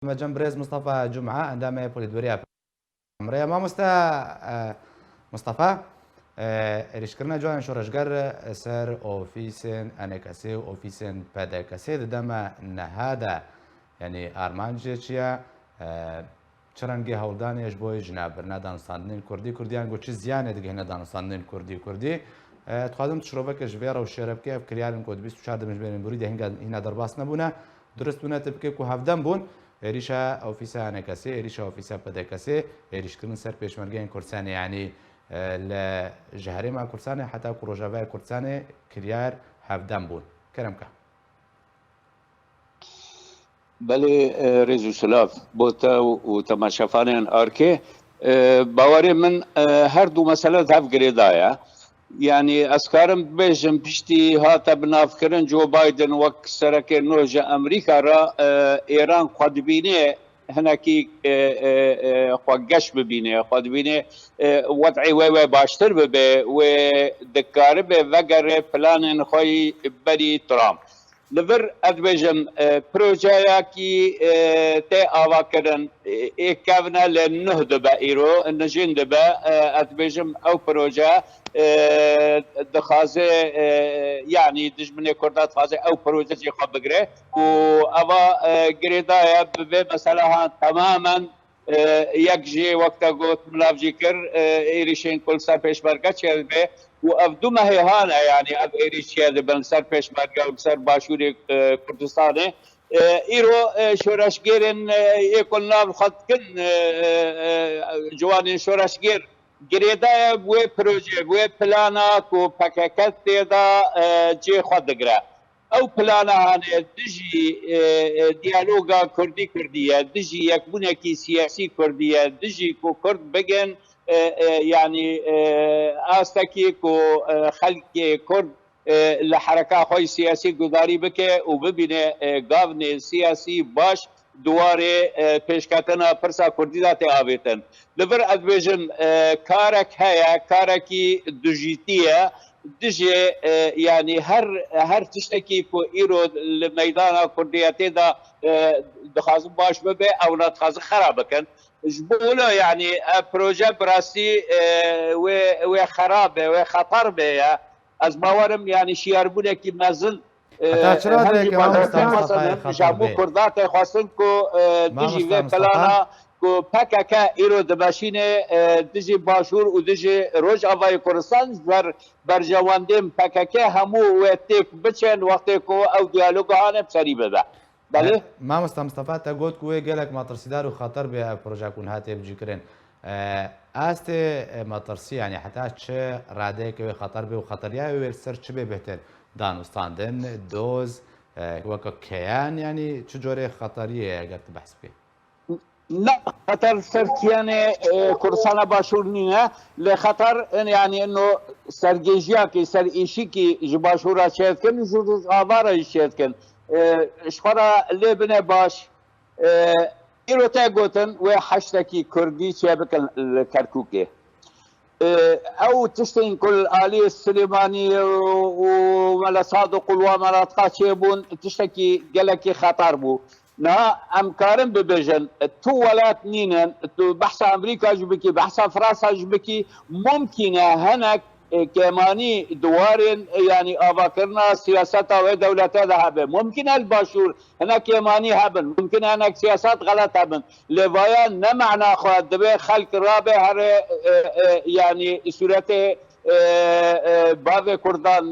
جنب بريز مصطفى جمعة عندما بوليدوريا عمرية ما مصطفى ريشكرنا جوان شورشگر سر اوفيسن انكاسي اوفيسن PKK دما نهادا يعني ارمانجي چيا چرنگي هولدانيش بوي جناب ندانستاندن كرديان گو چي زيانه دگه ندانستاندن كردي تخادم تشروبك جويرا وشربكه بكريالن كود 24 مجبرين بريده هنا درباس نبونه درست بونه تبكه کو هفدم بون ریشه اوفیسا نکسی ریشه اوفیسا PKK ریش کردن سر پیشمرگین کردستانی یعنی لجهری ما کردستانی حتی کروجاوی کردستانی کریار هفدم بود کرم که بله رزو سلاف بوتا و تماشافانین آرکه باوری من هر دو مسئله دف گریدایا يعني اسكارم بيجم بشتي هاتا بنافكرن جو بايدن وك سرك نوج امريكا را ايران قد بيني هناكي قوقش ببيني قد بيني وضعي وي باشتر ببي ودكار بي وگر بلان خوي بري ترام لبر ادبيجم بروجايا كي تي آوا كرن ايكاونا لنهد بايرو نجين دبا ادبيجم او بروجا دخازه يعني دجمنه كردات خازه او بروجه جي خب بگره و اوا گريدايا به مثلا تماما یک جي وقتا گوت ملافجي كر ايريشين كل سر پیشمرگه چه به و افدو مهيهانا يعني اف ايريشيا بن سر پیشمرگه و سر باشور كردستانه ايرو شورشگيرن يكون ناب خط كن جوانين شورشگير گریدای بوی پروژه بوی پلانا کو PKK تیدا جی خود دگره او پلانا هنه دجی دیالوگا کردیه دجی یک بونکی سیاسی کردیه دجی کو کرد بگن يعني استكي كو خلق كرد لحركه خوي سياسي گذاري بك وببني قابن سياسي باش دواره پیشکتنا پرسا کردی داته آویتن لبر ادویجن کارک هیا کارکی دجیتیه دجی يعني هر تشتكي كو ايرو الميدان كردياتي دا دخاز باش ببي او نتخاز خراب كان جبوله يعني بروجه براسي و خراب و خطر به از باورم يعني شياربونه كي مازن حتی چرا دیگه ما مستفاده جابو کردات خواستن کو دجی و پلانا کو PKK ایرو دباشینه دجی باشور و دجی روج آوای کردستان بر جواندیم PKK همو و تیک بچن وقتی کو او دیالوگ هانه بسری بده بله ما مصطفى تا گوت کوی گلک مترسیدار و خطر به پروژه کن هاتی بجی کرن است مترسی يعني حتى چه راده که خطر به و خطریه و سر چه به بهتر دانستاندن دوز وكا كيان يعني چجوری خطریه اگر بحث بيه لا خطر سركيانه كرسانه باشور نينه لخطر يعني انه سرجيجيا كي سر ايشي كي جباشورا شيتكن جوز آوارا شيتكن اشخرا لبنه باش ايروتا گوتن و حشتكي كردي شبكن الكركوكي او تشتين كل آلية السليماني وملا صادق وملا تقاشيبون تشتكي جلكي خطر بو نا امكارن ببجن تو ولات نينن تو بحث امريكا جبكي بحث فرنسا جبكي ممكنه هناك كماني دوارن يعني افاكرنا سياسات ودولتها ذهب ممكن الباشور هناك كماني هبن ممكن هناك سياسات غلط هبن لوايا نمعنا خد دبي خلق رابع يعني صورته باب كردان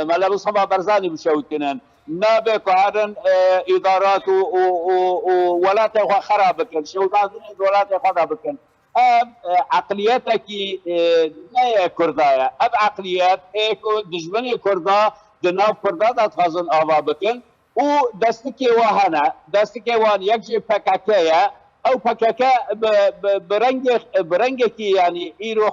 ملابس صبا برزاني بشوتنن نابه كهرن ادارات وولات خرابكن شوطات وولات خرابكن عقليتك لا كردايا اب عقليات ايكو دجمني كردا دناو كردا تخزن اوابكن و دستكي وهنا دستكي وان يكجي PKK او PKK برنگكي يعني ايرو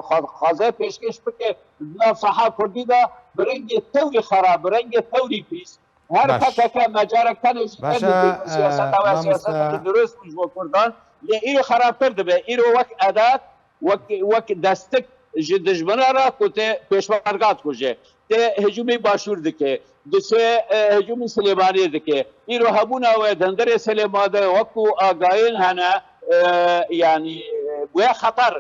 خد خازه پیشکش بك دناو صحا كردي دا برنگ توي خراب برنگ ثوري بيس هر PKK مجارك تنش سياسات او سياسات درست مش كردان لايرو خراب کرده به ایرو وک ادات وک دستک ji dijmana ra ku te pêşmergat kuje te hecûmê başûr dike dise hecûmê Silêmaniyê dike îro hebûna we denderê Silêma de wekû agayên hene yani wê xeter